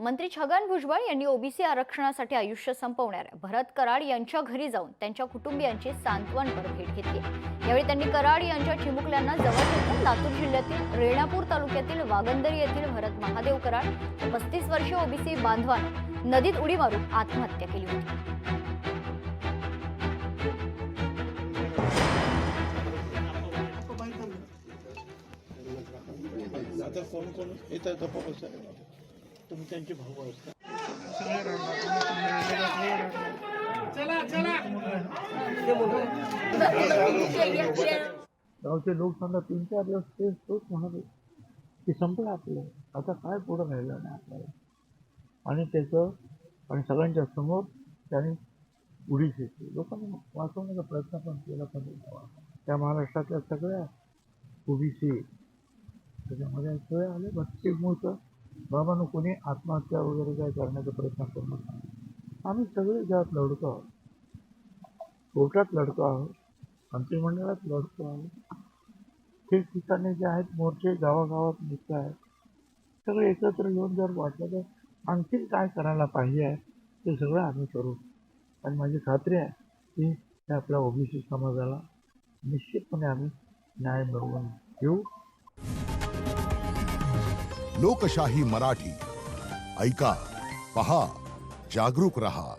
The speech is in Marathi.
मंत्री छगन भुजबळ यांनी ओबीसी आरक्षणासाठी आयुष्य संपवणाऱ्या भरत कराड यांच्या घरी जाऊन त्यांच्या कुटुंबियांची सांत्वनपर भेट घेतली। यावेळी त्यांनी कराड यांच्या चिमुकल्यांना जवळ घेऊन लातूर जिल्ह्यातील रेणापूर तालुक्यातील वागंदरी येथील भरत महादेव कराड 35 वर्षीय ओबीसी बांधवाने नदीत उडी मारून आत्महत्या केली होती। आता कोण येतात गप्पा बसायला तुम्ही त्यांचे भाऊ असता। गावचे लोक सांगा 3-4 दिवस तोच म्हणत की संपलं आपलं, आता काय पुढं राहिलं नाही आपल्याला। आणि त्याचं आणि सगळ्यांच्या समोर त्यांनी उडी घेतली। लोकांनी वाचवण्याचा प्रयत्न पण केला, पण त्या महाराष्ट्रातल्या सगळ्या ओबीसी त्याच्यामध्ये सोय आले। भक्ती मूळचं बाबांनो कोणी आत्महत्या वगैरे काय करण्याचा प्रयत्न करू नका। आम्ही सगळे ज्यात लढतो आहोत, कोर्टात लढतो आहोत, मंत्रिमंडळात लढतो आहोत, ठिकठिकाणी जे आहेत मोर्चे गावागावात निघत आहेत, सगळे एकत्र येऊन जर वाटलं तर आणखीन काय करायला पाहिजे आहे ते सगळं आम्ही करू। आणि माझी खात्री आहे की आपल्या ओबीसी समाजाला निश्चितपणे आम्ही न्याय मिळवून देऊ। लोकशाही मराठी ऐका, पहा, जागरूक रहा।